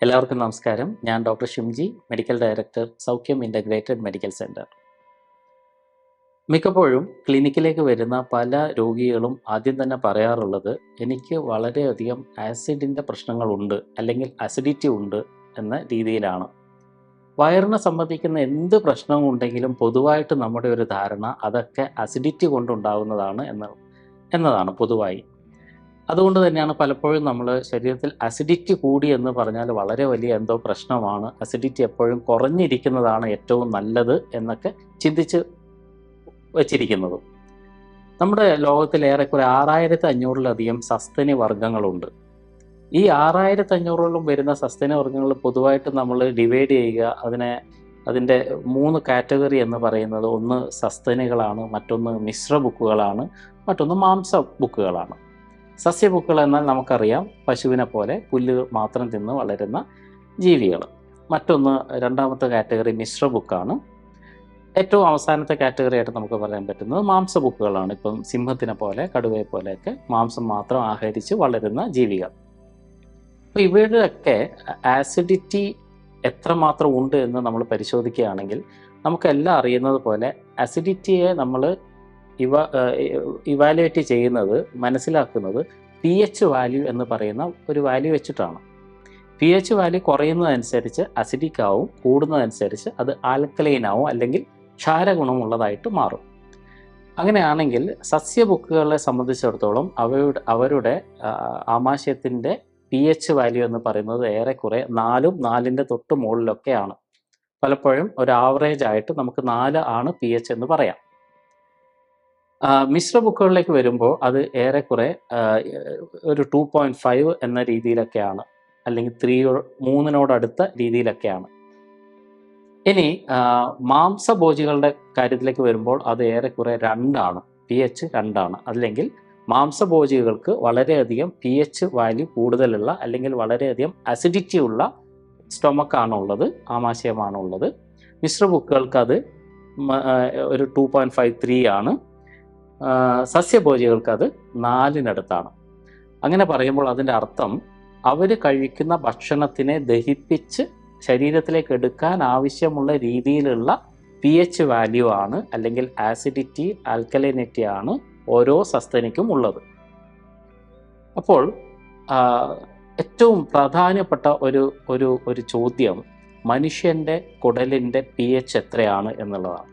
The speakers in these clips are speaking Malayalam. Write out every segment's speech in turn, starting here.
എല്ലാവർക്കും നമസ്കാരം. ഞാൻ ഡോക്ടർ ഷിംജി, മെഡിക്കൽ ഡയറക്ടർ, സൗഖ്യം ഇൻ്റഗ്രേറ്റഡ് മെഡിക്കൽ സെൻറ്റർ. മിക്കപ്പോഴും ക്ലിനിക്കിലേക്ക് വരുന്ന പല രോഗികളും ആദ്യം തന്നെ പറയാറുള്ളത്, എനിക്ക് വളരെയധികം ആസിഡിൻ്റെ പ്രശ്നങ്ങളുണ്ട് അല്ലെങ്കിൽ അസിഡിറ്റി ഉണ്ട് എന്ന രീതിയിലാണ്. വയറിനെ സംബന്ധിക്കുന്ന എന്ത് പ്രശ്നമുണ്ടെങ്കിലും പൊതുവായിട്ട് നമ്മുടെ ഒരു ധാരണ അതൊക്കെ അസിഡിറ്റി കൊണ്ടുണ്ടാകുന്നതാണ് എന്നതാണ് പൊതുവായി. അതുകൊണ്ട് തന്നെയാണ് പലപ്പോഴും നമ്മൾ ശരീരത്തിൽ അസിഡിറ്റി കൂടി എന്ന് പറഞ്ഞാൽ വളരെ വലിയ എന്തോ പ്രശ്നമാണ്, അസിഡിറ്റി എപ്പോഴും കുറഞ്ഞിരിക്കുന്നതാണ് ഏറ്റവും നല്ലത് എന്നൊക്കെ ചിന്തിച്ച് വച്ചിരിക്കുന്നത്. നമ്മുടെ ലോകത്തിൽ ഏറെക്കുറെ 6500-ലധികം സസ്തനി വർഗ്ഗങ്ങളുണ്ട്. ഈ 6500-ഓളം വരുന്ന സസ്തനി വർഗ്ഗങ്ങൾ പൊതുവായിട്ട് നമ്മൾ ഡിവൈഡ് ചെയ്യുക, അതിൻ്റെ 3 കാറ്റഗറി എന്ന് പറയുന്നത്, ഒന്ന് സസ്തനികളാണ്, മറ്റൊന്ന് മിശ്ര ബുക്കുകളാണ്, മറ്റൊന്ന് മാംസ ബുക്കുകളാണ്. സസ്യബുക്കുകൾ എന്നാൽ നമുക്കറിയാം, പശുവിനെ പോലെ പുല്ല് മാത്രം തിന്ന് വളരുന്ന ജീവികൾ. മറ്റൊന്ന് രണ്ടാമത്തെ കാറ്റഗറി മിശ്ര ബുക്കാണ്. ഏറ്റവും അവസാനത്തെ കാറ്റഗറി ആയിട്ട് നമുക്ക് പറയാൻ പറ്റുന്നത് മാംസ ബുക്കുകളാണ്. ഇപ്പം സിംഹത്തിനെ പോലെ കടുവയെ പോലെയൊക്കെ മാംസം മാത്രം ആഹരിച്ച് വളരുന്ന ജീവികൾ. അപ്പോൾ ഇവയുടെയൊക്കെ ആസിഡിറ്റി എത്രമാത്രം ഉണ്ട് എന്ന് നമ്മൾ പരിശോധിക്കുകയാണെങ്കിൽ നമുക്കെല്ലാം അറിയുന്നത് പോലെ അസിഡിറ്റിയെ നമ്മൾ ഇവാലുവേറ്റ് ചെയ്യുന്നത്, മനസ്സിലാക്കുന്നത് pH വാല്യൂ എന്ന് പറയുന്ന ഒരു വാല്യൂ വെച്ചിട്ടാണ്. pH വാല്യൂ കുറയുന്നതനുസരിച്ച് അസിഡിക് ആവും, കൂടുന്നതനുസരിച്ച് അത് ആൽക്കലൈൻ ആവും, അല്ലെങ്കിൽ ക്ഷാരഗുണമുള്ളതായിട്ട് മാറും. അങ്ങനെയാണെങ്കിൽ സസ്യബുക്കുകളെ സംബന്ധിച്ചിടത്തോളം അവരുടെ ആമാശയത്തിൻ്റെ pH വാല്യൂ എന്ന് പറയുന്നത് ഏറെക്കുറെ 4ന്റെ തൊട്ട് മുകളിലൊക്കെയാണ്. പലപ്പോഴും ഒരു ആവറേജ് ആയിട്ട് നമുക്ക് 4 ആണ് pH എന്ന് പറയാം. മിശ്ര ബുക്കുകളിലേക്ക് വരുമ്പോൾ അത് ഏറെക്കുറെ ഒരു 2.5 എന്ന രീതിയിലൊക്കെയാണ്, അല്ലെങ്കിൽ 3നോടടുത്ത രീതിയിലൊക്കെയാണ്. ഇനി മാംസഭോജികളുടെ കാര്യത്തിലേക്ക് വരുമ്പോൾ അത് ഏറെക്കുറെ 2ആണ്, pH 2ആണ്. അല്ലെങ്കിൽ മാംസഭോജികൾക്ക് വളരെയധികം pH വാല്യൂ കൂടുതലുള്ള, അല്ലെങ്കിൽ വളരെയധികം അസിഡിറ്റി ഉള്ള സ്റ്റൊമക്കാണുള്ളത്, ആമാശയമാണുള്ളത്. മിശ്ര ബുക്കുകൾക്ക് അത് ഒരു 2.53 ആണ്. സസ്യഭോജികൾക്ക് അത് 4-നടുത്താണ്. അങ്ങനെ പറയുമ്പോൾ അതിൻ്റെ അർത്ഥം അവർ കഴിക്കുന്ന ഭക്ഷണത്തിനെ ദഹിപ്പിച്ച് ശരീരത്തിലേക്ക് എടുക്കാൻ ആവശ്യമുള്ള രീതിയിലുള്ള pH വാല്യൂ ആണ്, അല്ലെങ്കിൽ ആസിഡിറ്റി, ആൽക്കലൈനിറ്റി ആണ് ഓരോ സസ്തനിക്കും ഉള്ളത്. അപ്പോൾ ഏറ്റവും പ്രധാനപ്പെട്ട ഒരു ചോദ്യം മനുഷ്യൻ്റെ കുടലിൻ്റെ pH എത്രയാണ് എന്നുള്ളതാണ്.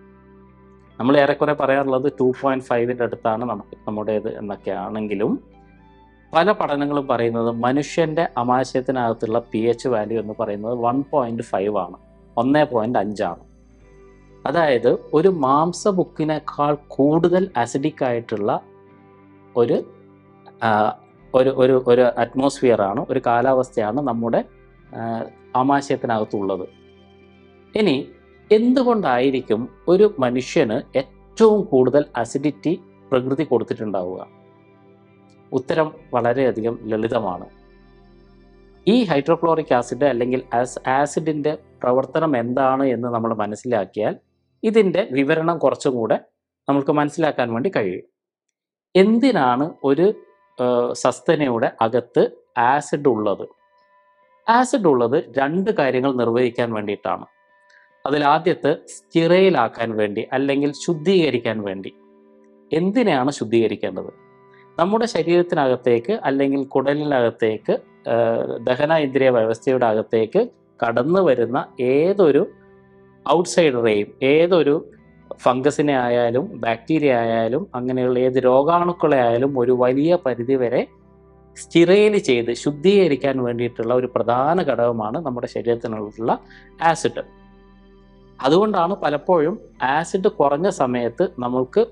നമ്മൾ ഏറെക്കുറെ പറയാറുള്ളത് 2.5-ൻ്റെ അടുത്താണ് നമ്മുടേത് എന്നൊക്കെ ആണെങ്കിലും പല പഠനങ്ങളും പറയുന്നത് മനുഷ്യൻ്റെ ആമാശയത്തിനകത്തുള്ള pH വാല്യൂ എന്ന് പറയുന്നത് 1.5 ആണ്, 1.5 ആണ്. അതായത് ഒരു മാംസബുക്കിനേക്കാൾ കൂടുതൽ അസിഡിക് ആയിട്ടുള്ള ഒരു അറ്റ്മോസ്ഫിയറാണ്, ഒരു കാലാവസ്ഥയാണ് നമ്മുടെ ആമാശയത്തിനകത്തുള്ളത്. ഇനി എന്തുകൊണ്ടായിരിക്കും ഒരു മനുഷ്യന് ഏറ്റവും കൂടുതൽ അസിഡിറ്റി പ്രകൃതി കൊടുത്തിട്ടുണ്ടാവുക? ഉത്തരം വളരെയധികം ലളിതമാണ്. ഈ ഹൈഡ്രോക്ലോറിക് ആസിഡ് അല്ലെങ്കിൽ ആസിഡിൻ്റെ പ്രവർത്തനം എന്താണ് എന്ന് നമ്മൾ മനസ്സിലാക്കിയാൽ ഇതിൻ്റെ വിവരണം കുറച്ചും കൂടെ നമുക്ക് മനസ്സിലാക്കാൻ വേണ്ടി കഴിയും. എന്തിനാണ് ഒരു സസ്തനയുടെ അകത്ത് ആസിഡ് ഉള്ളത്? ആസിഡ് ഉള്ളത് 2 കാര്യങ്ങൾ നിർവഹിക്കാൻ വേണ്ടിയിട്ടാണ്. അതിലാദ്യത്തെ സ്റ്റീറൈലാക്കാൻ വേണ്ടി, അല്ലെങ്കിൽ ശുദ്ധീകരിക്കാൻ വേണ്ടി. എന്തിനെയാണ് ശുദ്ധീകരിക്കേണ്ടത്? നമ്മുടെ ശരീരത്തിനകത്തേക്ക് അല്ലെങ്കിൽ കുടലിനകത്തേക്ക്, ദഹന ഇന്ദ്രിയ വ്യവസ്ഥയുടെ അകത്തേക്ക് കടന്നു വരുന്ന ഏതൊരു ഔട്ട്സൈഡറേയും, ഏതൊരു ഫംഗസിനെ ആയാലും ബാക്ടീരിയ ആയാലും അങ്ങനെയുള്ള ഏത് രോഗാണുക്കളെ ആയാലും ഒരു വലിയ പരിധിവരെ സ്റ്റീറൈൽ ചെയ്ത് ശുദ്ധീകരിക്കാൻ വേണ്ടിയിട്ടുള്ള ഒരു പ്രധാന ഘടകമാണ് നമ്മുടെ ശരീരത്തിനുള്ള ആസിഡ്. അതുകൊണ്ടാണ് പലപ്പോഴും ആസിഡ് കുറഞ്ഞ സമയത്ത് നമുക്ക്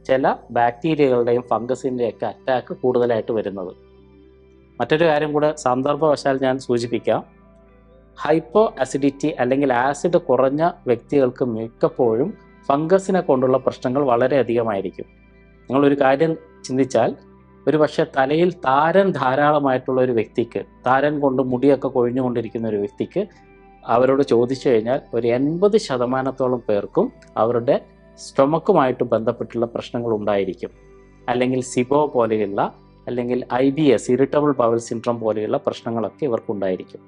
ചില ബാക്ടീരിയകളുടെയും ഫംഗസിൻ്റെയൊക്കെ അറ്റാക്ക് കൂടുതലായിട്ട് വരുന്നത്. മറ്റൊരു കാര്യം കൂടെ സന്ദർഭവശാൽ ഞാൻ സൂചിപ്പിക്കാം. ഹൈപ്പോ അസിഡിറ്റി അല്ലെങ്കിൽ ആസിഡ് കുറഞ്ഞ വ്യക്തികൾക്ക് മിക്കപ്പോഴും ഫംഗസിനെ കൊണ്ടുള്ള പ്രശ്നങ്ങൾ വളരെയധികമായിരിക്കും. നിങ്ങളൊരു കാര്യം ചിന്തിച്ചാൽ, ഒരു പക്ഷേ തലയിൽ താരൻ ധാരാളമായിട്ടുള്ള ഒരു വ്യക്തിക്ക്, താരൻ കൊണ്ട് മുടിയൊക്കെ കൊഴിഞ്ഞുകൊണ്ടിരിക്കുന്ന ഒരു വ്യക്തിക്ക് അവരോട് ചോദിച്ചു കഴിഞ്ഞാൽ ഒരു 80% പേർക്കും അവരുടെ സ്റ്റൊമക്കുമായിട്ട് ബന്ധപ്പെട്ടുള്ള പ്രശ്നങ്ങൾ ഉണ്ടായിരിക്കും. അല്ലെങ്കിൽ സിബോ പോലെയുള്ള, അല്ലെങ്കിൽ IBS ഇറിറ്റബിൾ ബവൽ സിൻഡ്രോം പോലെയുള്ള പ്രശ്നങ്ങളൊക്കെ ഇവർക്കുണ്ടായിരിക്കും.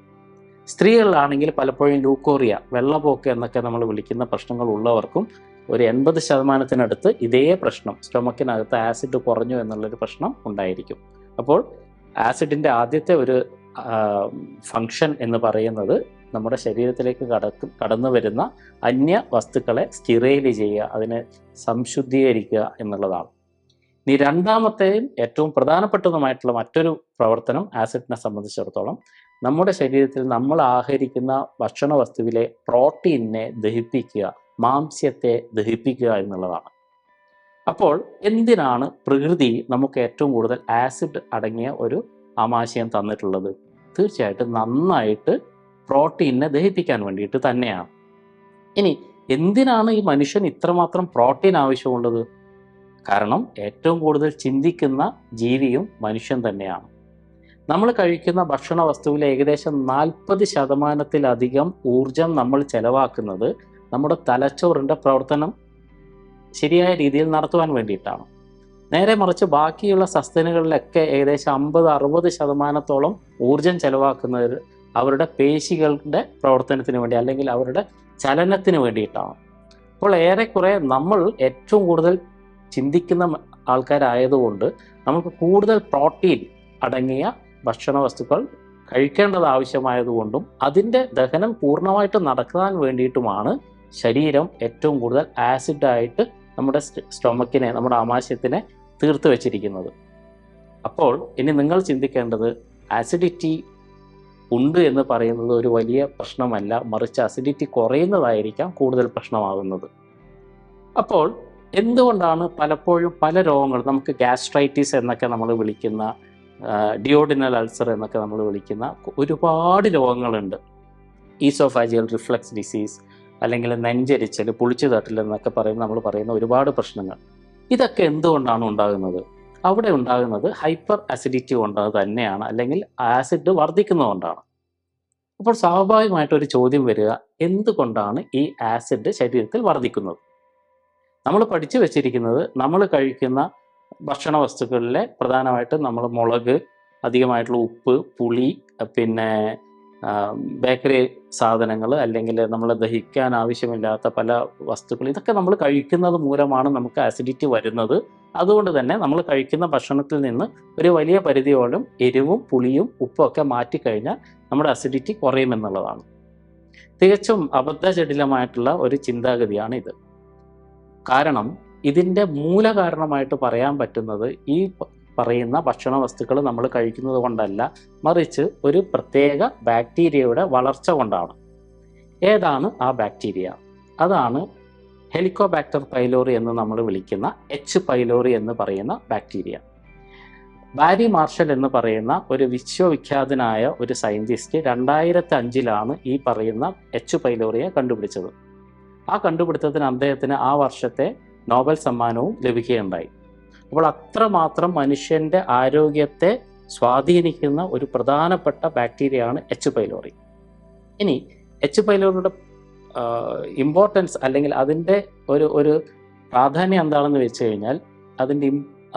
സ്ത്രീകളിലാണെങ്കിൽ പലപ്പോഴും ലൂക്കോറിയ, വെള്ളപ്പോക്ക് എന്നൊക്കെ നമ്മൾ വിളിക്കുന്ന പ്രശ്നങ്ങൾ ഉള്ളവർക്കും ഒരു 80% ഇതേ പ്രശ്നം, സ്റ്റൊമക്കിനകത്ത് ആസിഡ് കുറഞ്ഞു എന്നുള്ളൊരു പ്രശ്നം ഉണ്ടായിരിക്കും. അപ്പോൾ ആസിഡിൻ്റെ ആദ്യത്തെ ഒരു ഫങ്ഷൻ എന്ന് പറയുന്നത് നമ്മുടെ ശരീരത്തിലേക്ക് കടന്നു വരുന്ന അന്യ വസ്തുക്കളെ സ്റ്റീറൈൽ ചെയ്യുക, അതിനെ സംശുദ്ധീകരിക്കുക എന്നുള്ളതാണ്. ഇനി രണ്ടാമത്തെയും ഏറ്റവും പ്രധാനപ്പെട്ടതുമായിട്ടുള്ള മറ്റൊരു പ്രവർത്തനം ആസിഡിനെ സംബന്ധിച്ചിടത്തോളം നമ്മുടെ ശരീരത്തിൽ നമ്മൾ ആഹരിക്കുന്ന ഭക്ഷണ വസ്തുവിലെ പ്രോട്ടീനെ ദഹിപ്പിക്കുക, മാംസ്യത്തെ ദഹിപ്പിക്കുക എന്നുള്ളതാണ്. അപ്പോൾ എന്തിനാണ് പ്രകൃതി നമുക്ക് ഏറ്റവും കൂടുതൽ ആസിഡ് അടങ്ങിയ ഒരു ആമാശയം തന്നിട്ടുള്ളത്? തീർച്ചയായിട്ടും നന്നായിട്ട് പ്രോട്ടീനെ ദഹിപ്പിക്കാൻ വേണ്ടിയിട്ട് തന്നെയാണ്. ഇനി എന്തിനാണ് ഈ മനുഷ്യൻ ഇത്രമാത്രം പ്രോട്ടീൻ ആവശ്യമുള്ളത്? കാരണം ഏറ്റവും കൂടുതൽ ചിന്തിക്കുന്ന ജീവിയും മനുഷ്യൻ തന്നെയാണ്. നമ്മൾ കഴിക്കുന്ന ഭക്ഷണ വസ്തുവിൽ ഏകദേശം 40% ഊർജം നമ്മൾ ചെലവാക്കുന്നത് നമ്മുടെ തലച്ചോറിൻ്റെ പ്രവർത്തനം ശരിയായ രീതിയിൽ നടത്തുവാൻ വേണ്ടിയിട്ടാണ്. നേരെ മറിച്ച് ബാക്കിയുള്ള സസ്തനുകളിലൊക്കെ ഏകദേശം 50-60% ഊർജം ചെലവാക്കുന്നത് അവരുടെ പേശികളുടെ പ്രവർത്തനത്തിന് വേണ്ടി അല്ലെങ്കിൽ അവരുടെ ചലനത്തിന് വേണ്ടിയിട്ടാണ്. അപ്പോൾ ഏറെക്കുറെ നമ്മൾ ഏറ്റവും കൂടുതൽ ചിന്തിക്കുന്ന ആൾക്കാരായതുകൊണ്ട് നമുക്ക് കൂടുതൽ പ്രോട്ടീൻ അടങ്ങിയ ഭക്ഷണ വസ്തുക്കൾ കഴിക്കേണ്ടത് ആവശ്യമായതുകൊണ്ടും അതിൻ്റെ ദഹനം പൂർണ്ണമായിട്ട് നടക്കാൻ വേണ്ടിയിട്ടുമാണ് ശരീരം ഏറ്റവും കൂടുതൽ ആസിഡായിട്ട് നമ്മുടെ സ്റ്റൊമക്കിനെ, നമ്മുടെ ആമാശയത്തിനെ തീർത്ത് വെച്ചിരിക്കുന്നത്. അപ്പോൾ ഇനി നിങ്ങൾ ചിന്തിക്കേണ്ടത് ആസിഡിറ്റി ഉണ്ട് എന്ന് പറയുന്നത് ഒരു വലിയ പ്രശ്നമല്ല, മറിച്ച് അസിഡിറ്റി കുറയുന്നതായിരിക്കാം കൂടുതൽ പ്രശ്നമാകുന്നത്. അപ്പോൾ എന്തുകൊണ്ടാണ് പലപ്പോഴും പല രോഗങ്ങളും, നമുക്ക് ഗ്യാസ്ട്രൈറ്റിസ് എന്നൊക്കെ നമ്മൾ വിളിക്കുന്ന, ഡിയോഡിനൽ അൾസർ എന്നൊക്കെ നമ്മൾ വിളിക്കുന്ന ഒരുപാട് രോഗങ്ങളുണ്ട്. ഈസോഫാജിയൽ റിഫ്ലക്സ് ഡിസീസ്, അല്ലെങ്കിൽ നെഞ്ചരിച്ചൽ, പുളിച്ചു തട്ടൽ എന്നൊക്കെ നമ്മൾ പറയുന്ന ഒരുപാട് പ്രശ്നങ്ങൾ. ഇതൊക്കെ എന്തുകൊണ്ടാണ് ഉണ്ടാകുന്നത്? അവിടെ ഉണ്ടാകുന്നത് ഹൈപ്പർ അസിഡിറ്റി കൊണ്ട് തന്നെയാണ്, അല്ലെങ്കിൽ ആസിഡ് വർദ്ധിക്കുന്നതുകൊണ്ടാണ്. അപ്പോൾ സ്വാഭാവികമായിട്ടൊരു ചോദ്യം വരിക, എന്തുകൊണ്ടാണ് ഈ ആസിഡ് ശരീരത്തിൽ വർദ്ധിക്കുന്നത്? നമ്മൾ പഠിച്ചു വെച്ചിരിക്കുന്നത് നമ്മൾ കഴിക്കുന്ന ഭക്ഷണ വസ്തുക്കളിലെ പ്രധാനമായിട്ടും നമ്മൾ മുളക്, അധികമായിട്ടുള്ള ഉപ്പ്, പുളി, പിന്നെ ബേക്കറി സാധനങ്ങൾ, അല്ലെങ്കിൽ നമ്മൾ ദഹിക്കാൻ ആവശ്യമില്ലാത്ത പല വസ്തുക്കൾ, ഇതൊക്കെ നമ്മൾ കഴിക്കുന്നത് മൂലമാണ് നമുക്ക് ആസിഡിറ്റി വരുന്നത്. അതുകൊണ്ട് തന്നെ നമ്മൾ കഴിക്കുന്ന ഭക്ഷണത്തിൽ നിന്ന് ഒരു വലിയ പരിധിയോളം എരിവും പുളിയും ഉപ്പും ഒക്കെ മാറ്റിക്കഴിഞ്ഞാൽ നമ്മുടെ അസിഡിറ്റി കുറയുമെന്നുള്ളതാണ്. തികച്ചും അബദ്ധജടിലമായിട്ടുള്ള ഒരു ചിന്താഗതിയാണ് ഇത്. കാരണം ഇതിൻ്റെ മൂലകാരണമായിട്ട് പറയാൻ പറ്റുന്നത് ഈ പറയുന്ന ഭക്ഷണ വസ്തുക്കൾ നമ്മൾ കഴിക്കുന്നത് കൊണ്ടല്ല, മറിച്ച് ഒരു പ്രത്യേക ബാക്ടീരിയയുടെ വളർച്ച കൊണ്ടാണ്. ഏതാണ് ആ ബാക്ടീരിയ? അതാണ് ഹെലിക്കോബാക്ടർ പൈലോറി എന്ന് നമ്മൾ വിളിക്കുന്ന എച്ച് പൈലോറി എന്ന് പറയുന്ന ബാക്ടീരിയ. ബാരി മാർഷൽ എന്ന് പറയുന്ന ഒരു വിശ്വവിഖ്യാതനായ ഒരു സയൻറ്റിസ്റ്റ് 2005 ഈ പറയുന്ന എച്ച് പൈലോറിയെ കണ്ടുപിടിച്ചത്. ആ കണ്ടുപിടുത്തത്തിന് അദ്ദേഹത്തിന് ആ വർഷത്തെ നോബൽ സമ്മാനവും ലഭിക്കുകയുണ്ടായി. അപ്പോൾ അത്രമാത്രം മനുഷ്യൻ്റെ ആരോഗ്യത്തെ സ്വാധീനിക്കുന്ന ഒരു പ്രധാനപ്പെട്ട ബാക്ടീരിയയാണ് എച്ച് പൈലോറി. ഇനി എച്ച് പൈലോറിയുടെ ഇമ്പോർട്ടൻസ്, അല്ലെങ്കിൽ അതിൻ്റെ ഒരു പ്രാധാന്യം എന്താണെന്ന് വെച്ച് കഴിഞ്ഞാൽ,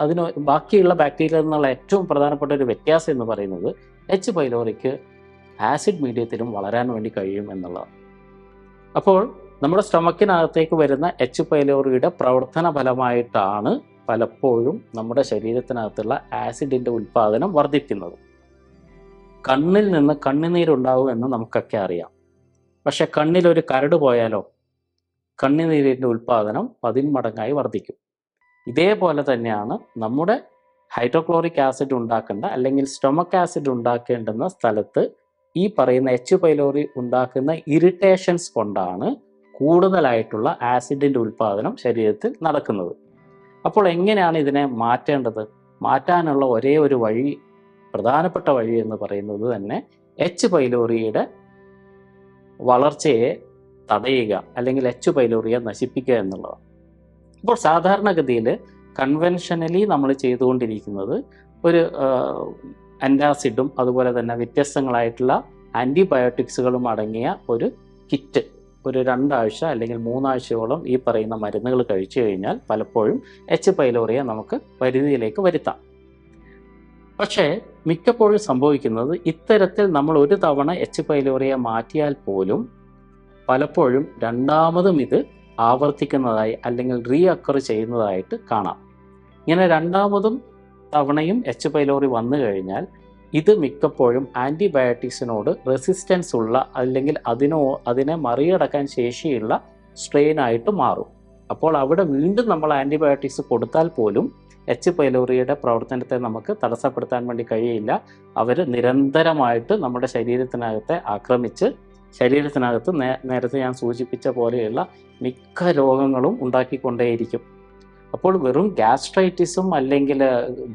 അതിന് ബാക്കിയുള്ള ബാക്ടീരിയ എന്നുള്ള ഏറ്റവും പ്രധാനപ്പെട്ട ഒരു വ്യത്യാസം എന്ന് പറയുന്നത് എച്ച് പൈലോറിക്ക് ആസിഡ് മീഡിയത്തിലും വളരാൻ വേണ്ടി കഴിയും എന്നുള്ളതാണ്. അപ്പോൾ നമ്മുടെ സ്റ്റൊമക്കിനകത്തേക്ക് വരുന്ന എച്ച് പൈലോറിയുടെ പ്രവർത്തന ഫലമായിട്ടാണ് പലപ്പോഴും നമ്മുടെ ശരീരത്തിനകത്തുള്ള ആസിഡിൻ്റെ ഉൽപ്പാദനം വർദ്ധിക്കുന്നത്. കണ്ണിൽ നിന്ന് കണ്ണുനീരുണ്ടാവും എന്ന് നമുക്കൊക്കെ അറിയാം. പക്ഷെ കണ്ണിലൊരു കരട് പോയാലോ കണ്ണുനീരിൻ്റെ ഉൽപ്പാദനം 10 മടങ്ങായി വർദ്ധിക്കും. ഇതേപോലെ തന്നെയാണ് നമ്മുടെ ഹൈഡ്രോക്ലോറിക് ആസിഡ് ഉണ്ടാക്കേണ്ട, അല്ലെങ്കിൽ സ്റ്റൊമക് ആസിഡ് ഉണ്ടാക്കേണ്ടുന്ന സ്ഥലത്ത് ഈ പറയുന്ന എച്ച് പൈലോറി ഉണ്ടാക്കുന്ന ഇറിറ്റേഷൻസ് കൊണ്ടാണ് കൂടുതലായിട്ടുള്ള ആസിഡിൻ്റെ ഉൽപ്പാദനം ശരീരത്തിൽ നടക്കുന്നത്. അപ്പോൾ എങ്ങനെയാണ് ഇതിനെ മാറ്റേണ്ടത്? മാറ്റാനുള്ള ഒരേ ഒരു വഴി, പ്രധാനപ്പെട്ട വഴി എന്ന് പറയുന്നത് തന്നെ എച്ച് പൈലോറിയുടെ വളർച്ചയെ തടയുക, അല്ലെങ്കിൽ എച്ച് പൈലോറിയെ നശിപ്പിക്കുക എന്നുള്ളതാണ്. അപ്പോൾ സാധാരണഗതിയിൽ കൺവെൻഷനലി നമ്മൾ ചെയ്തുകൊണ്ടിരിക്കുന്നത് ഒരു ആൻറ്റാസിഡും അതുപോലെ തന്നെ വ്യത്യസ്തങ്ങളായിട്ടുള്ള ആൻറ്റിബയോട്ടിക്സുകളും അടങ്ങിയ ഒരു കിറ്റ്, ഒരു 2 ആഴ്ച അല്ലെങ്കിൽ 3 ആഴ്ചയോളം ഈ പറയുന്ന മരുന്നുകൾ കഴിച്ചു കഴിഞ്ഞാൽ പലപ്പോഴും എച്ച് പൈലോറിയെ നമുക്ക് പരിധിയിലേക്ക് വരുത്താം. പക്ഷേ മിക്കപ്പോഴും സംഭവിക്കുന്നത് ഇത്തരത്തിൽ നമ്മൾ ഒരു തവണ എച്ച് പൈലോറിയെ മാറ്റിയാൽ പോലും പലപ്പോഴും രണ്ടാമതും ഇത് ആവർത്തിക്കുന്നതായി അല്ലെങ്കിൽ റീഅക്കർ ചെയ്യുന്നതായിട്ട് കാണാം. ഇങ്ങനെ രണ്ടാമതും തവണയും എച്ച് പൈലോറി വന്നു കഴിഞ്ഞാൽ ഇത് മിക്കപ്പോഴും ആൻറ്റിബയോട്ടിക്സിനോട് റെസിസ്റ്റൻസ് ഉള്ള അല്ലെങ്കിൽ അതിനെ മറികടക്കാൻ ശേഷിയുള്ള സ്ട്രെയിൻ ആയിട്ട് മാറും. അപ്പോൾ അവിടെ വീണ്ടും നമ്മൾ ആൻറ്റിബയോട്ടിക്സ് കൊടുത്താൽ പോലും എച്ച് പൈലോറിയുടെ പ്രവർത്തനത്തെ നമുക്ക് തടസ്സപ്പെടുത്താൻ വേണ്ടി കഴിയില്ല. അവർ നിരന്തരമായിട്ട് നമ്മുടെ ശരീരത്തിനകത്തെ ആക്രമിച്ച് ശരീരത്തിനകത്ത് നേരത്തെ ഞാൻ സൂചിപ്പിച്ച പോലെയുള്ള മിക്ക രോഗങ്ങളും ഉണ്ടാക്കിക്കൊണ്ടേയിരിക്കും. അപ്പോൾ വെറും ഗ്യാസ്ട്രൈറ്റിസും അല്ലെങ്കിൽ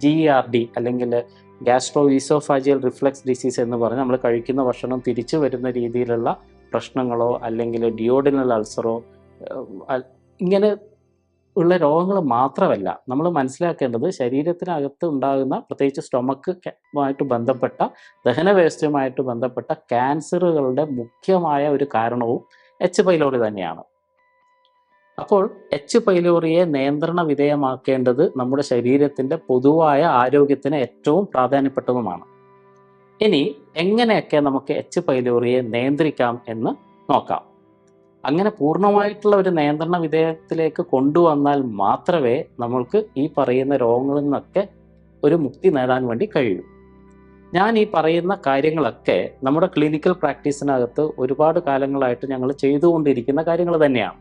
GERD അല്ലെങ്കിൽ ഗ്യാസ്ട്രോ ഈസോഫാജിയൽ റിഫ്ലക്സ് ഡിസീസ് എന്ന് പറഞ്ഞ് നമ്മൾ കഴിക്കുന്ന ഭക്ഷണം തിരിച്ചു വരുന്ന രീതിയിലുള്ള പ്രശ്നങ്ങളോ അല്ലെങ്കിൽ ഡിയോഡിനൽ അൾസറോ ഇങ്ങനെ ഉള്ള രോഗങ്ങൾ മാത്രമല്ല നമ്മൾ മനസ്സിലാക്കേണ്ടത് ശരീരത്തിനകത്ത് ഉണ്ടാകുന്ന പ്രത്യേകിച്ച് സ്റ്റൊമക്കുമായിട്ട് ബന്ധപ്പെട്ട ദഹനവ്യവസ്ഥയുമായിട്ട് ബന്ധപ്പെട്ട ക്യാൻസറുകളുടെ മുഖ്യമായ ഒരു കാരണവും എച്ച് പൈലോറി തന്നെയാണ്. അപ്പോൾ എച്ച് പൈലോറിയെ നിയന്ത്രണ വിധേയമാക്കേണ്ടത് നമ്മുടെ ശരീരത്തിൻ്റെ പൊതുവായ ആരോഗ്യത്തിന് ഏറ്റവും പ്രാധാന്യപ്പെട്ടതുമാണ്. ഇനി എങ്ങനെയൊക്കെ നമുക്ക് എച്ച് പൈലോറിയെ നിയന്ത്രിക്കാം എന്ന് നോക്കാം. അങ്ങനെ പൂർണ്ണമായിട്ടുള്ള ഒരു നിയന്ത്രണ വിധേയത്തിലേക്ക് കൊണ്ടുവന്നാൽ മാത്രമേ നമ്മൾക്ക് ഈ പറയുന്ന രോഗങ്ങളിൽ നിന്നൊക്കെ ഒരു മുക്തി നേടാൻ വേണ്ടി കഴിയൂ. ഞാൻ ഈ പറയുന്ന കാര്യങ്ങളൊക്കെ നമ്മുടെ ക്ലിനിക്കൽ പ്രാക്ടീസിനകത്ത് ഒരുപാട് കാലങ്ങളായിട്ട് ഞങ്ങൾ ചെയ്തുകൊണ്ടിരിക്കുന്ന കാര്യങ്ങൾ തന്നെയാണ്.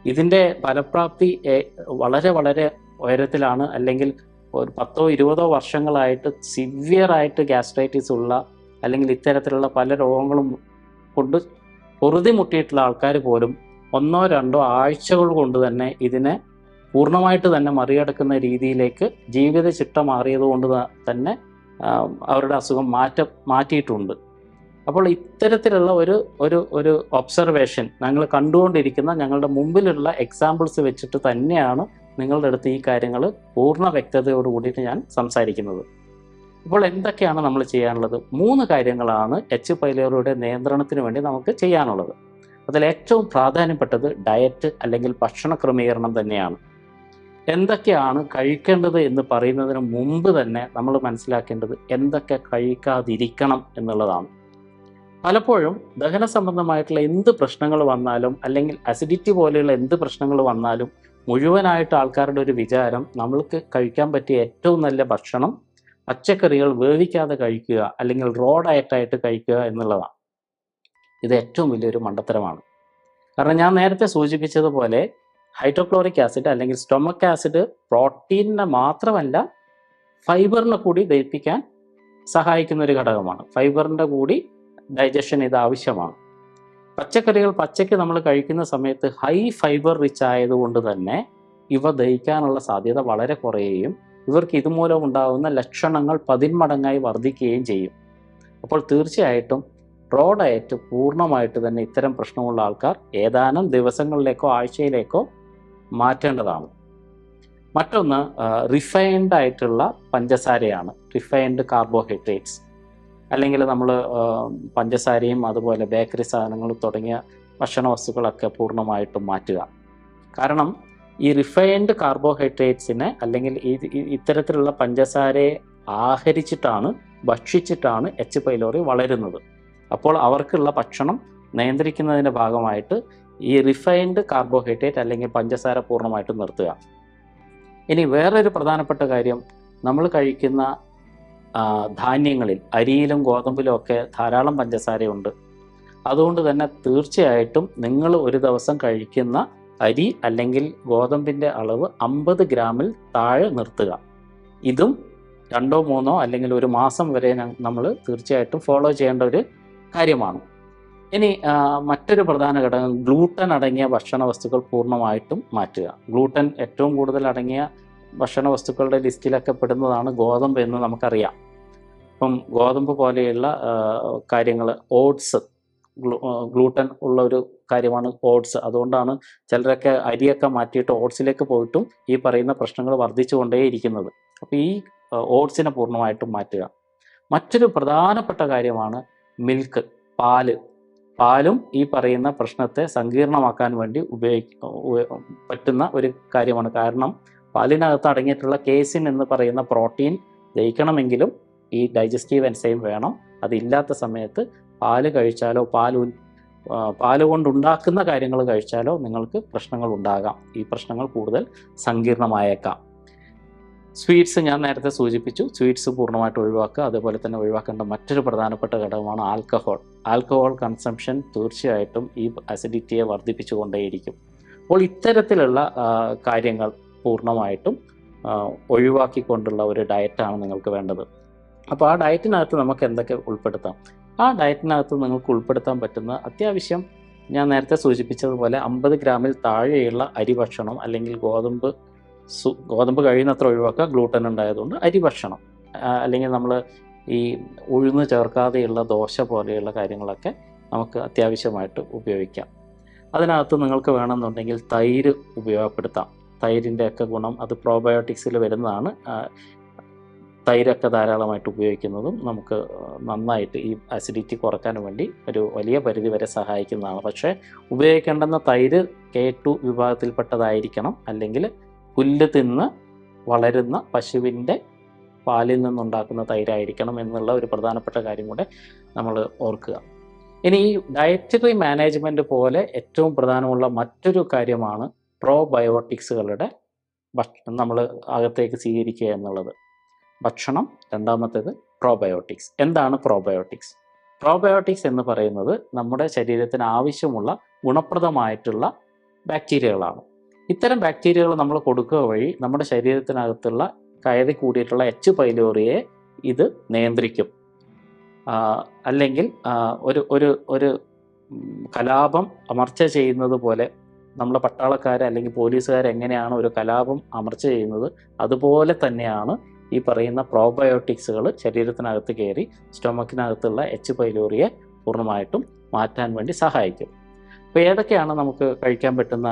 ഇതിൻ്റെ ഫലപ്രാപ്തി വളരെ വളരെ ഉയരത്തിലാണ്. അല്ലെങ്കിൽ ഒരു 10-20 വർഷങ്ങളായിട്ട് സിവിയറായിട്ട് ഗ്യാസ്ട്രൈറ്റിസ് ഉള്ള അല്ലെങ്കിൽ ഇത്തരത്തിലുള്ള പല രോഗങ്ങളും കൊണ്ട് പൊറുതിമുട്ടിയിട്ടുള്ള ആൾക്കാർ പോലും 1-2 ആഴ്ചകൾ കൊണ്ട് തന്നെ ഇതിനെ പൂർണ്ണമായിട്ട് തന്നെ മറികടക്കുന്ന രീതിയിലേക്ക് ജീവിത ചിട്ട മാറിയത് കൊണ്ട് തന്നെ അവരുടെ അസുഖം മാറ്റിയിട്ടുണ്ട്. അപ്പോൾ ഇത്തരത്തിലുള്ള ഒരു ഒബ്സർവേഷൻ ഞങ്ങൾ കണ്ടുകൊണ്ടിരിക്കുന്ന ഞങ്ങളുടെ മുമ്പിലുള്ള എക്സാമ്പിൾസ് വെച്ചിട്ട് തന്നെയാണ് നിങ്ങളുടെ അടുത്ത് ഈ കാര്യങ്ങൾ പൂർണ്ണ വ്യക്തതയോട് കൂടിയിട്ട് ഞാൻ സംസാരിക്കുന്നത്. അപ്പോൾ എന്തൊക്കെയാണ് നമ്മൾ ചെയ്യാനുള്ളത്? 3 കാര്യങ്ങളാണ് എച്ച് പൈലോറിയുടെ നിയന്ത്രണത്തിന് വേണ്ടി നമുക്ക് ചെയ്യാനുള്ളത്. അതിൽ ഏറ്റവും പ്രാധാന്യപ്പെട്ടത് ഡയറ്റ് അല്ലെങ്കിൽ ഭക്ഷണ ക്രമീകരണം തന്നെയാണ്. എന്തൊക്കെയാണ് കഴിക്കേണ്ടത് എന്ന് പറയുന്നതിന് മുമ്പ് തന്നെ നമ്മൾ മനസ്സിലാക്കേണ്ടത് എന്തൊക്കെ കഴിക്കാതിരിക്കണം എന്നുള്ളതാണ്. പലപ്പോഴും ദഹന സംബന്ധമായിട്ടുള്ള എന്ത് പ്രശ്നങ്ങൾ വന്നാലും അല്ലെങ്കിൽ അസിഡിറ്റി പോലെയുള്ള എന്ത് പ്രശ്നങ്ങൾ വന്നാലും മുഴുവനായിട്ട് ആൾക്കാരുടെ ഒരു വിചാരം നമ്മൾക്ക് കഴിക്കാൻ പറ്റിയ ഏറ്റവും നല്ല ഭക്ഷണം പച്ചക്കറികൾ വേവിക്കാതെ കഴിക്കുക അല്ലെങ്കിൽ റോ ഡയറ്റായിട്ട് കഴിക്കുക എന്നുള്ളതാണ്. ഇത് ഏറ്റവും വലിയൊരു മണ്ടത്തരമാണ്. കാരണം ഞാൻ നേരത്തെ സൂചിപ്പിച്ചതുപോലെ ഹൈഡ്രോക്ലോറിക് ആസിഡ് അല്ലെങ്കിൽ സ്റ്റൊമക് ആസിഡ് പ്രോട്ടീനിനെ മാത്രമല്ല ഫൈബറിനെ കൂടി ദഹിപ്പിക്കാൻ സഹായിക്കുന്ന ഒരു ഘടകമാണ്. ഫൈബറിൻ്റെ കൂടി ഡൈജഷൻ ഇത് ആവശ്യമാണ്. പച്ചക്കറികൾ പച്ചയ്ക്ക് നമ്മൾ കഴിക്കുന്ന സമയത്ത് ഹൈ ഫൈബർ റിച്ച് ആയതുകൊണ്ട് തന്നെ ഇവ ദഹിക്കാനുള്ള സാധ്യത വളരെ കുറയുകയും ഇവർക്ക് ഇതുമൂലം ഉണ്ടാകുന്ന ലക്ഷണങ്ങൾ 10 മടങ്ങായി വർദ്ധിക്കുകയും ചെയ്യും. അപ്പോൾ തീർച്ചയായിട്ടും റോ ഡയറ്റ് പൂർണ്ണമായിട്ട് തന്നെ ഇത്തരം പ്രശ്നമുള്ള ആൾക്കാർ ഏതാനും ദിവസങ്ങളിലേക്കോ ആഴ്ചയിലേക്കോ മാറ്റേണ്ടതാണ്. മറ്റൊന്ന് റിഫൈൻഡ് ആയിട്ടുള്ള പഞ്ചസാരയാണ്. റിഫൈൻഡ് കാർബോഹൈഡ്രേറ്റ്സ് അല്ലെങ്കിൽ നമ്മൾ പഞ്ചസാരയും അതുപോലെ ബേക്കറി സാധനങ്ങൾ തുടങ്ങിയ ഭക്ഷണ വസ്തുക്കളൊക്കെ പൂർണ്ണമായിട്ടും മാറ്റുക. കാരണം ഈ റിഫൈൻഡ് കാർബോഹൈഡ്രേറ്റ്സിനെ അല്ലെങ്കിൽ ഇത്തരത്തിലുള്ള പഞ്ചസാരയെ ഭക്ഷിച്ചിട്ടാണ് എച്ച് പൈലോറി വളരുന്നത്. അപ്പോൾ അവർക്കുള്ള ഭക്ഷണം നിയന്ത്രിക്കുന്നതിൻ്റെ ഭാഗമായിട്ട് ഈ റിഫൈൻഡ് കാർബോഹൈഡ്രേറ്റ് അല്ലെങ്കിൽ പഞ്ചസാര പൂർണ്ണമായിട്ടും നിർത്തുക. ഇനി വേറൊരു പ്രധാനപ്പെട്ട കാര്യം, നമ്മൾ കഴിക്കുന്ന ധാന്യങ്ങളിൽ അരിയിലും ഗോതമ്പിലും ഒക്കെ ധാരാളം പഞ്ചസാരയുണ്ട്. അതുകൊണ്ട് തന്നെ തീർച്ചയായിട്ടും നിങ്ങൾ ഒരു ദിവസം കഴിക്കുന്ന അരി അല്ലെങ്കിൽ ഗോതമ്പിൻ്റെ അളവ് 50 ഗ്രാമിൽ താഴെ നിർത്തുക. ഇതും 2-3 അല്ലെങ്കിൽ ഒരു മാസം വരെ നമ്മൾ തീർച്ചയായിട്ടും ഫോളോ ചെയ്യേണ്ട ഒരു കാര്യമാണ്. ഇനി മറ്റൊരു പ്രധാന ഘടകം ഗ്ലൂട്ടൻ അടങ്ങിയ ഭക്ഷണ വസ്തുക്കൾ പൂർണ്ണമായിട്ടും മാറ്റുക. ഗ്ലൂട്ടൻ ഏറ്റവും കൂടുതൽ അടങ്ങിയ ഭക്ഷണ വസ്തുക്കളുടെ ലിസ്റ്റിലൊക്കെ പെടുന്നതാണ് ഗോതമ്പ് എന്ന് നമുക്കറിയാം. ഇപ്പം ഗോതമ്പ് പോലെയുള്ള കാര്യങ്ങൾ, ഓട്സ്, ഗ്ലൂട്ടൻ ഉള്ള ഒരു കാര്യമാണ് ഓട്സ്. അതുകൊണ്ടാണ് ചിലരൊക്കെ അരിയൊക്കെ മാറ്റിയിട്ട് ഓട്സിലേക്ക് പോയിട്ടും ഈ പറയുന്ന പ്രശ്നങ്ങൾ വർദ്ധിച്ചു കൊണ്ടേയിരിക്കുന്നത്. അപ്പോൾ ഈ ഓട്സിനെ പൂർണ്ണമായിട്ടും മാറ്റുക. മറ്റൊരു പ്രധാനപ്പെട്ട കാര്യമാണ് മിൽക്ക്, പാലും ഈ പറയുന്ന പ്രശ്നത്തെ സങ്കീർണമാക്കാൻ വേണ്ടി പറ്റുന്ന ഒരു കാര്യമാണ്. കാരണം പാലിനകത്ത് അടങ്ങിയിട്ടുള്ള കേസിൻ എന്ന് പറയുന്ന പ്രോട്ടീൻ ദഹിക്കണമെങ്കിലും ഈ ഡൈജസ്റ്റീവ് എൻസൈം വേണം. അതില്ലാത്ത സമയത്ത് പാല് കഴിച്ചാലോ പാല് കൊണ്ടുണ്ടാക്കുന്ന കാര്യങ്ങൾ കഴിച്ചാലോ നിങ്ങൾക്ക് പ്രശ്നങ്ങൾ ഉണ്ടാകാം. ഈ പ്രശ്നങ്ങൾ കൂടുതൽ സങ്കീർണമായേക്കാം. സ്വീറ്റ്സ് ഞാൻ നേരത്തെ സൂചിപ്പിച്ചു. സ്വീറ്റ്സ് പൂർണ്ണമായിട്ട് ഒഴിവാക്കുക. അതേപോലെ തന്നെ ഒഴിവാക്കേണ്ട മറ്റൊരു പ്രധാനപ്പെട്ട ഘടകമാണ് ആൽക്കഹോൾ. ആൽക്കഹോൾ കൺസംഷൻ തീർച്ചയായിട്ടും ഈ അസിഡിറ്റിയെ വർദ്ധിപ്പിച്ചുകൊണ്ടേയിരിക്കും. അപ്പോൾ ഇത്തരത്തിലുള്ള കാര്യങ്ങൾ പൂർണ്ണമായിട്ടും ഒഴിവാക്കിക്കൊണ്ടുള്ള ഒരു ഡയറ്റാണ് നിങ്ങൾക്ക് വേണ്ടത്. അപ്പോൾ ആ ഡയറ്റിനകത്ത് നമുക്ക് എന്തൊക്കെ ഉൾപ്പെടുത്താം? ആ ഡയറ്റിനകത്ത് നിങ്ങൾക്ക് ഉൾപ്പെടുത്താൻ പറ്റുന്ന അത്യാവശ്യം ഞാൻ നേരത്തെ സൂചിപ്പിച്ചതുപോലെ 50 ഗ്രാമിൽ താഴെയുള്ള അരി ഭക്ഷണം, അല്ലെങ്കിൽ ഗോതമ്പ് കഴിയുന്നത്ര ഒഴിവാക്കുക. ഗ്ലൂട്ടൻ ഉണ്ടായതുകൊണ്ട് അരി ഭക്ഷണം, അല്ലെങ്കിൽ നമ്മൾ ഈ ഉഴുന്ന് ചേർക്കാതെയുള്ള ദോശ പോലെയുള്ള കാര്യങ്ങളൊക്കെ നമുക്ക് അത്യാവശ്യമായിട്ട് ഉപയോഗിക്കാം. അതിനകത്ത് നിങ്ങൾക്ക് വേണമെന്നുണ്ടെങ്കിൽ തൈര് ഉപയോഗപ്പെടുത്താം. തൈരിൻ്റെയൊക്കെ ഗുണം അത് പ്രോബയോട്ടിക്സിൽ വരുന്നതാണ്. തൈരൊക്കെ ധാരാളമായിട്ട് ഉപയോഗിക്കുന്നതും നമുക്ക് നന്നായിട്ട് ഈ അസിഡിറ്റി കുറയ്ക്കാൻ വേണ്ടി ഒരു വലിയ പരിധി വരെ സഹായിക്കുന്നതാണ്. പക്ഷേ ഉപയോഗിക്കേണ്ടുന്ന തൈര് K2 വിഭാഗത്തിൽപ്പെട്ടതായിരിക്കണം, അല്ലെങ്കിൽ പുല്ല് തിന്ന് വളരുന്ന പശുവിൻ്റെ പാലിൽ നിന്നുണ്ടാക്കുന്ന തൈരായിരിക്കണം എന്നുള്ള ഒരു പ്രധാനപ്പെട്ട കാര്യം കൂടെ നമ്മൾ ഓർക്കുക. ഇനി ഈ ഡയറ്ററി മാനേജ്മെൻറ്റ് പോലെ ഏറ്റവും പ്രധാനമുള്ള മറ്റൊരു കാര്യമാണ് പ്രോബയോട്ടിക്സുകളുടെ നമ്മൾ അകത്തേക്ക് സ്വീകരിക്കുക എന്നുള്ളത്. ഭക്ഷണം. രണ്ടാമത്തേത് പ്രോബയോട്ടിക്സ്. എന്താണ് പ്രോബയോട്ടിക്സ്? പ്രോബയോട്ടിക്സ് എന്ന് പറയുന്നത് നമ്മുടെ ശരീരത്തിന് ആവശ്യമുള്ള ഗുണപ്രദമായിട്ടുള്ള ബാക്ടീരിയകളാണ്. ഇത്തരം ബാക്ടീരിയകൾ നമ്മൾ കൊടുക്കുക വഴി നമ്മുടെ ശരീരത്തിനകത്തുള്ള കയറി കൂടിയിട്ടുള്ള H. പൈലോറിയെ ഇത് നിയന്ത്രിക്കും. അല്ലെങ്കിൽ ഒരു കലാപം അമർച്ച ചെയ്യുന്നത് പോലെ, നമ്മുടെ പട്ടാളക്കാർ അല്ലെങ്കിൽ പോലീസുകാർ എങ്ങനെയാണ് ഒരു കലാപം അമർച്ച ചെയ്യുന്നത്, അതുപോലെ തന്നെയാണ് ഈ പറയുന്ന പ്രോബയോട്ടിക്സുകൾ ശരീരത്തിനകത്ത് കയറി സ്റ്റൊമക്കിനകത്തുള്ള H. പൈലോറിയെ പൂർണ്ണമായിട്ടും മാറ്റാൻ വേണ്ടി സഹായിക്കും. അപ്പോൾ ഏതൊക്കെയാണ് നമുക്ക് കഴിക്കാൻ പറ്റുന്ന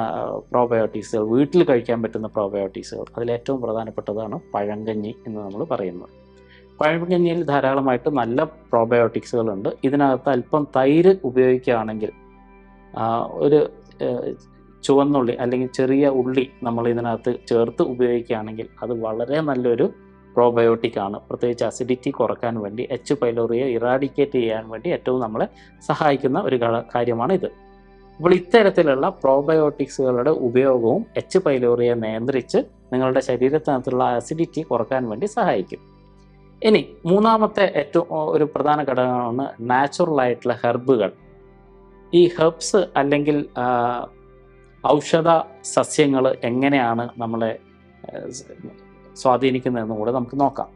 പ്രോബയോട്ടിക്സുകൾ, വീട്ടിൽ കഴിക്കാൻ പറ്റുന്ന പ്രോബയോട്ടിക്സുകൾ? അതിലേറ്റവും പ്രധാനപ്പെട്ടതാണ് പഴങ്കഞ്ഞി എന്ന് നമ്മൾ പറയുന്നത്. പഴങ്കഞ്ഞിയിൽ ധാരാളമായിട്ട് നല്ല പ്രോബയോട്ടിക്സുകളുണ്ട്. ഇതിനകത്ത് അല്പം തൈര് ഉപയോഗിക്കുകയാണെങ്കിൽ, ഒരു ചുവന്നുള്ളി അല്ലെങ്കിൽ ചെറിയ ഉള്ളി നമ്മൾ ഇതിനകത്ത് ചേർത്ത് ഉപയോഗിക്കുകയാണെങ്കിൽ അത് വളരെ നല്ലൊരു പ്രോബയോട്ടിക്കാണ്. പ്രത്യേകിച്ച് അസിഡിറ്റി കുറയ്ക്കാൻ വേണ്ടി, H. പൈലോറിയെ ഇറാഡിക്കേറ്റ് ചെയ്യാൻ വേണ്ടി ഏറ്റവും നമ്മളെ സഹായിക്കുന്ന ഒരു കാര്യമാണ് ഇത്. അപ്പോൾ ഇത്തരത്തിലുള്ള പ്രോബയോട്ടിക്സുകളുടെ ഉപയോഗവും H. പൈലോറിയെ നിയന്ത്രിച്ച് നിങ്ങളുടെ ശരീരത്തിനകത്തുള്ള അസിഡിറ്റി കുറയ്ക്കാൻ വേണ്ടി സഹായിക്കും. ഇനി മൂന്നാമത്തെ ഏറ്റവും ഒരു പ്രധാന ഘടകമാണ് നാച്ചുറലായിട്ടുള്ള ഹെർബുകൾ. ഈ ഹെർബ്സ് അല്ലെങ്കിൽ ഔഷധ സസ്യങ്ങൾ എങ്ങനെയാണ് നമ്മളെ സ്വാധീനിക്കുന്നതെന്നും കൂടെ നമുക്ക് നോക്കാം.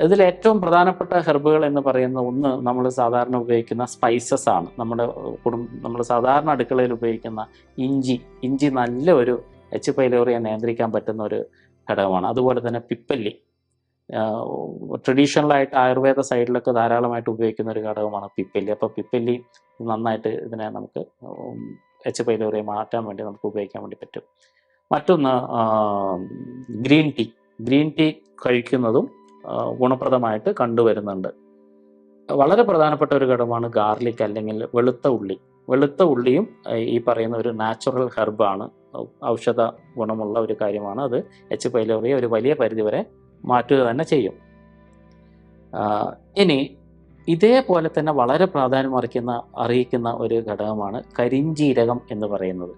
ഇതിൽ ഏറ്റവും പ്രധാനപ്പെട്ട ഹെർബുകൾ എന്ന് പറയുന്ന ഒന്ന് നമ്മൾ സാധാരണ ഉപയോഗിക്കുന്ന സ്പൈസസ് ആണ്. നമ്മൾ സാധാരണ അടുക്കളയിൽ ഉപയോഗിക്കുന്ന ഇഞ്ചി നല്ല ഒരു H. പൈലോറിയെ നിയന്ത്രിക്കാൻ പറ്റുന്ന ഒരു ഘടകമാണ്. അതുപോലെ തന്നെ പിപ്പല്ലി, ട്രഡീഷണലായിട്ട് ആയുർവേദ സൈഡിലൊക്കെ ധാരാളമായിട്ട് ഉപയോഗിക്കുന്ന ഒരു ഘടകമാണ് പിപ്പല്ലി. അപ്പോൾ പിപ്പല്ലി നന്നായിട്ട് ഇതിനെ നമുക്ക് H. പൈലോറിയെ മാറ്റാൻ വേണ്ടി നമുക്ക് ഉപയോഗിക്കാൻ വേണ്ടി പറ്റും. മറ്റൊന്ന് ഗ്രീൻ ടീ കഴിക്കുന്നതും ഗുണപ്രദമായിട്ട് കണ്ടുവരുന്നുണ്ട്. വളരെ പ്രധാനപ്പെട്ട ഒരു ഘടകമാണ് ഗാർലിക് അല്ലെങ്കിൽ വെളുത്ത ഉള്ളിയും ഈ പറയുന്ന ഒരു നാച്ചുറൽ ഹെർബാണ്. ഔഷധ ഗുണമുള്ള ഒരു കാര്യമാണ്. അത് H. പൈലോറിയെ ഒരു വലിയ പരിധിവരെ മാറ്റുക തന്നെ ചെയ്യും. ഇനി ഇതേപോലെ തന്നെ വളരെ പ്രാധാന്യം അറിയിക്കുന്ന ഒരു ഘടകമാണ് കരിഞ്ജീരകം എന്ന് പറയുന്നത്.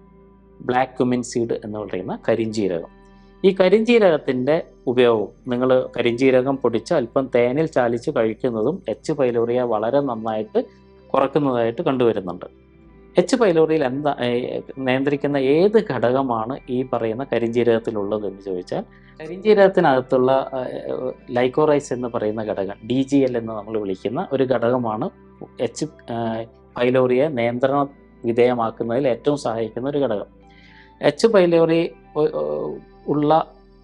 ബ്ലാക്ക് ക്യുമിൻ സീഡ് എന്ന് പറയുന്ന കരിഞ്ജീരകം. ഈ കരിഞ്ജീരകത്തിൻ്റെ ഉപയോഗം, നിങ്ങൾ കരിഞ്ജീരകം പൊടിച്ച് അല്പം തേനിൽ ചാലിച്ച് കഴിക്കുന്നതും H. പൈലോറിയെ വളരെ നന്നായിട്ട് കുറയ്ക്കുന്നതായിട്ട് കണ്ടുവരുന്നുണ്ട്. H. പൈലോറിയിൽ നിയന്ത്രിക്കുന്ന ഏത് ഘടകമാണ് ഈ പറയുന്ന കരിഞ്ജീരകത്തിലുള്ളത് എന്ന് ചോദിച്ചാൽ, കരിഞ്ജീരകത്തിനകത്തുള്ള ലൈക്കോറൈസ് എന്ന് പറയുന്ന ഘടകം, DGL എന്ന് നമ്മൾ വിളിക്കുന്ന ഒരു ഘടകമാണ് H. പൈലോറിയെ നിയന്ത്രണ വിധേയമാക്കുന്നതിൽ ഏറ്റവും സഹായിക്കുന്ന ഒരു ഘടകം. H. പൈലോറി ഉള്ള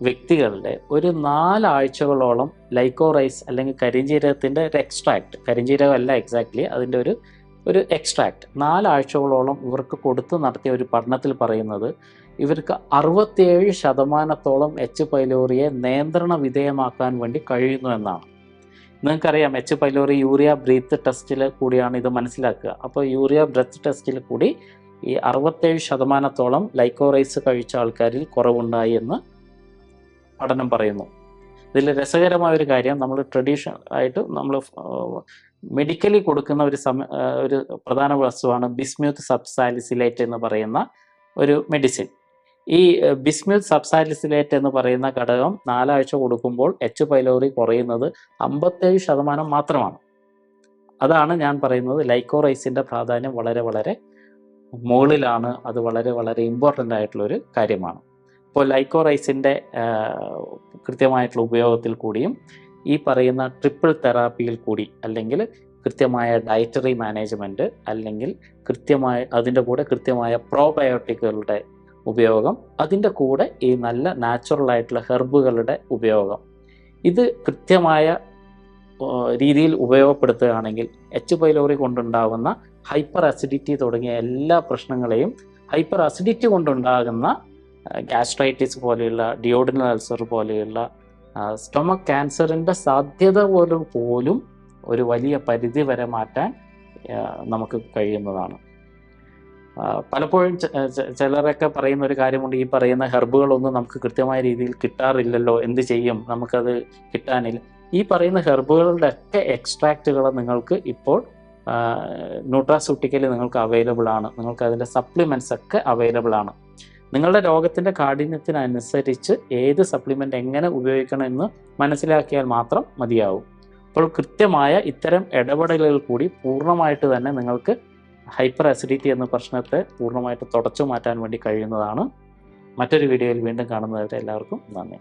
വ്യക്തികളുടെ ഒരു 4 ആഴ്ചകളോളം ലൈക്കോറൈസ് അല്ലെങ്കിൽ കരിഞ്ജീരകത്തിൻ്റെ ഒരു എക്സ്ട്രാക്ട്, കരിഞ്ജീരകം അല്ല എക്സാക്ട്ലി, അതിൻ്റെ ഒരു എക്സ്ട്രാക്ട് 4 ആഴ്ചകളോളം ഇവർക്ക് കൊടുത്ത് നടത്തിയ ഒരു പഠനത്തിൽ പറയുന്നത് ഇവർക്ക് 67% H. പൈലോറിയെ നിയന്ത്രണ വിധേയമാക്കാൻ വേണ്ടി കഴിയുന്നു എന്നാണ്. നിങ്ങൾക്കറിയാം, H. പൈലോറി യൂറിയ ബ്രീത്ത് ടെസ്റ്റിൽ കൂടിയാണ് ഇത് മനസ്സിലാക്കുക. അപ്പോൾ യൂറിയ ബ്രെത്ത് ടെസ്റ്റിൽ കൂടി ഈ 67% ലൈക്കോറൈസ് കഴിച്ച ആൾക്കാരിൽ കുറവുണ്ടായി എന്ന് പഠനം പറയുന്നു. ഇതിൽ രസകരമായ ഒരു കാര്യം, നമ്മൾ ട്രഡീഷണൽ ആയിട്ട് നമ്മൾ മെഡിക്കലി കൊടുക്കുന്ന ഒരു പ്രധാന വസ്തുവാണ് ബിസ്മ്യൂത്ത് സബ്സാലിസിലേറ്റ് എന്ന് പറയുന്ന ഒരു മെഡിസിൻ. ഈ ബിസ്മ്യൂത്ത് സബ്സാലിസിലേറ്റ് എന്ന് പറയുന്ന ഘടകം 4 ആഴ്ച കൊടുക്കുമ്പോൾ എച്ച് പൈലോറി കുറയുന്നത് 57% മാത്രമാണ്. അതാണ് ഞാൻ പറയുന്നത്, ലൈക്കോറൈസിൻ്റെ പ്രാധാന്യം വളരെ വളരെ മുകളിലാണ്. അത് വളരെ വളരെ ഇമ്പോർട്ടൻ്റ് ആയിട്ടുള്ളൊരു കാര്യമാണ്. ഇപ്പോൾ ലൈക്കോറൈസിൻ്റെ കൃത്യമായിട്ടുള്ള ഉപയോഗത്തിൽ കൂടിയും ഈ പറയുന്ന ട്രിപ്പിൾ തെറാപ്പിയിൽ കൂടി, അല്ലെങ്കിൽ കൃത്യമായ ഡയറ്ററി മാനേജ്മെൻറ്റ്, അല്ലെങ്കിൽ അതിൻ്റെ കൂടെ കൃത്യമായ പ്രോബയോട്ടിക്കുകളുടെ ഉപയോഗം, അതിൻ്റെ കൂടെ ഈ നല്ല നാച്ചുറലായിട്ടുള്ള ഹെർബുകളുടെ ഉപയോഗം, ഇത് കൃത്യമായ രീതിയിൽ ഉപയോഗപ്പെടുത്തുകയാണെങ്കിൽ എച്ച് പൈലോറി കൊണ്ടുണ്ടാകുന്ന ഹൈപ്പർ അസിഡിറ്റി തുടങ്ങിയ എല്ലാ പ്രശ്നങ്ങളെയും, ഹൈപ്പർ അസിഡിറ്റി കൊണ്ടുണ്ടാകുന്ന ഗ്യാസ്ട്രൈറ്റിസ് പോലെയുള്ള, ഡിയോഡിനൽ അൾസർ പോലെയുള്ള സ്റ്റൊമക് ക്യാൻസറിൻ്റെ സാധ്യത പോലും ഒരു വലിയ പരിധി വരെ മാറ്റാൻ നമുക്ക് കഴിയുന്നതാണ്. പലപ്പോഴും ചിലരൊക്കെ പറയുന്ന ഒരു കാര്യമുണ്ട്, ഈ പറയുന്ന ഹെർബുകളൊന്നും നമുക്ക് കൃത്യമായ രീതിയിൽ കിട്ടാറില്ലല്ലോ, എന്ത് ചെയ്യും, നമുക്കത് കിട്ടാനില്ല. ഈ പറയുന്ന ഹെർബുകളുടെ ഒക്കെ എക്സ്ട്രാക്റ്റുകൾ നിങ്ങൾക്ക് ഇപ്പോൾ ന്യൂട്രാസ്യൂട്ടിക്കലി നിങ്ങൾക്ക് അവൈലബിൾ ആണ്. നിങ്ങൾക്ക് അതിൻ്റെ സപ്ലിമെൻറ്റ്സ് ഒക്കെ അവൈലബിൾ ആണ്. നിങ്ങളുടെ രോഗത്തിൻ്റെ കാഠിന്യത്തിനനുസരിച്ച് ഏത് സപ്ലിമെൻ്റ് എങ്ങനെ ഉപയോഗിക്കണം എന്ന് മനസ്സിലാക്കിയാൽ മാത്രം മതിയാവും. അപ്പോൾ കൃത്യമായ ഇത്തരം ഇടപെടലുകൾ കൂടി പൂർണ്ണമായിട്ട് തന്നെ നിങ്ങൾക്ക് ഹൈപ്പർ അസിഡിറ്റി എന്ന പ്രശ്നത്തെ പൂർണ്ണമായിട്ട് തുടച്ചു മാറ്റാൻ വേണ്ടി കഴിയുന്നതാണ്. മറ്റൊരു വീഡിയോയിൽ വീണ്ടും കാണുന്നവരെ എല്ലാവർക്കും നന്ദി.